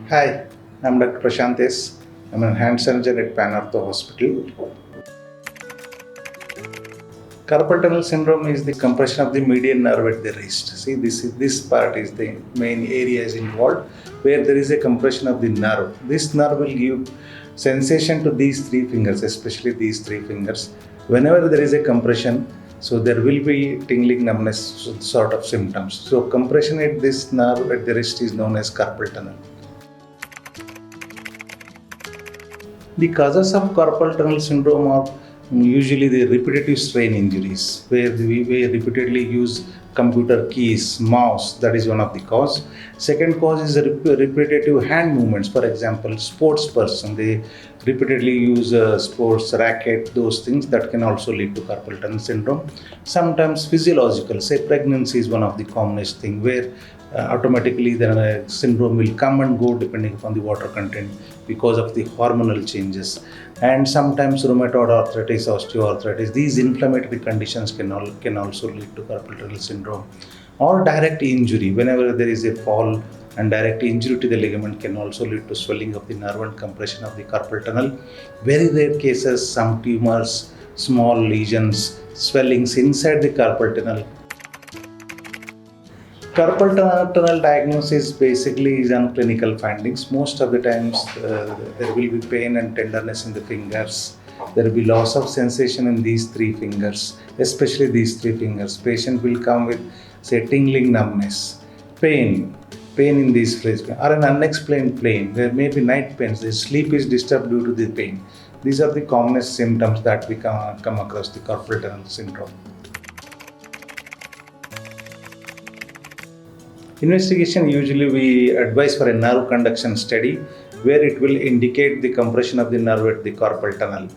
Hi, I'm Dr. Prashanth. I'm a hand surgeon at Panartho Hospital. Carpal tunnel syndrome is the compression of the median nerve at the wrist. See, this part is the main area is involved where there is a compression of the nerve. This nerve will give sensation to these three fingers, especially these three fingers. Whenever there is a compression, so there will be tingling, numbness sort of symptoms. So compression at this nerve at the wrist is known as carpal tunnel. The causes of carpal tunnel syndrome are usually the repetitive strain injuries, where we repeatedly use computer keys, mouse, that is one of the cause. Second cause is repetitive hand movements. For example, sports person, they repeatedly use sports racket, those things that can also lead to carpal tunnel syndrome. Sometimes physiological, say pregnancy is one of the commonest thing where automatically the syndrome will come and go depending upon the water content because of the hormonal changes. And sometimes rheumatoid arthritis, osteoarthritis, these inflammatory conditions can also lead to carpal tunnel syndrome. Or direct injury, whenever there is a fall and direct injury to the ligament can also lead to swelling of the nerve and compression of the carpal tunnel. Very rare cases, some tumors, small lesions, swellings inside the carpal tunnel. Carpal tunnel diagnosis basically is on clinical findings. Most of the times there will be pain and tenderness in the fingers. There will be loss of sensation in these three fingers, especially these three fingers. Patient will come with, say, tingling numbness, pain in these fingers, or an unexplained pain. There may be night pains. The sleep is disturbed due to the pain. These are the commonest symptoms that we come across the carpal tunnel syndrome. Investigation, usually we advise for a nerve conduction study where it will indicate the compression of the nerve at the carpal tunnel.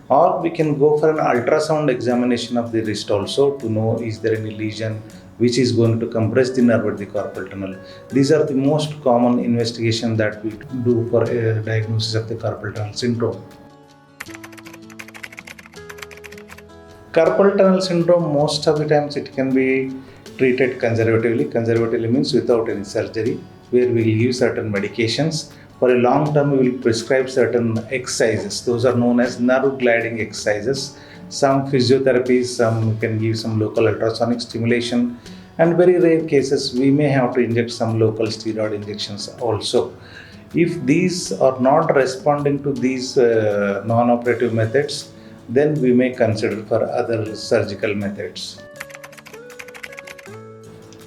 Or we can go for an ultrasound examination of the wrist also to know is there any lesion which is going to compress the nerve at the carpal tunnel. These are the most common investigation that we do for a diagnosis of the carpal tunnel syndrome. Carpal tunnel syndrome, most of the times it can be treated conservatively. Conservatively means without any surgery, where we will give certain medications. For a long term, we will prescribe certain exercises. Those are known as nerve gliding exercises. Some physiotherapies, some can give some local ultrasonic stimulation, and very rare cases we may have to inject some local steroid injections also. If these are not responding to these non-operative methods, then we may consider for other surgical methods.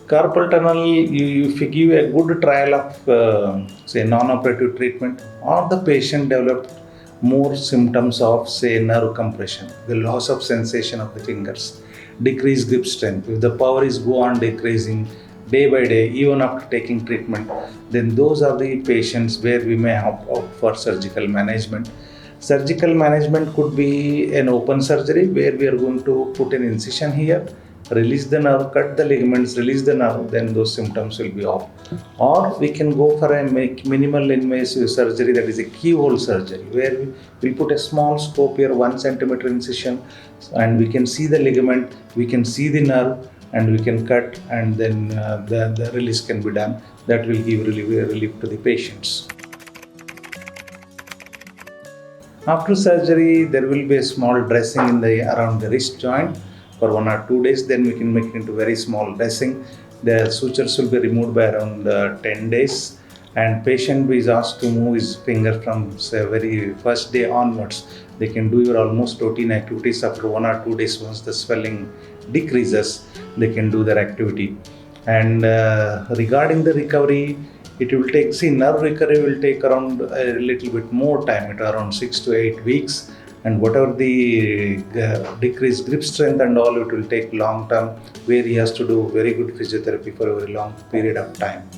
Carpal tunnel, if you give a good trial of say non-operative treatment, or the patient developed more symptoms of say nerve compression, the loss of sensation of the fingers, decreased grip strength, if the power is go on decreasing day by day even after taking treatment, then those are the patients where we may opt for surgical management. Surgical management could be an open surgery where we are going to put an incision here, release the nerve, cut the ligaments, release the nerve, then those symptoms will be off. Or we can go for a minimal invasive surgery, that is a keyhole surgery, where we put a small scope here, 1 centimeter incision, and we can see the ligament, we can see the nerve, and we can cut, and then the release can be done. That will give relief to the patients. After surgery, there will be a small dressing in around the wrist joint for 1 or 2 days. Then we can make it into very small dressing. The sutures will be removed by around 10 days, and patient is asked to move his finger from say very first day onwards. They can do your almost routine activities after 1 or 2 days. Once the swelling decreases, they can do their activity. And regarding the recovery, it will take, nerve recovery will take around a little bit more time, at around 6 to 8 weeks. And whatever the decreased grip strength and all, it will take long term, where he has to do very good physiotherapy for a very long period of time.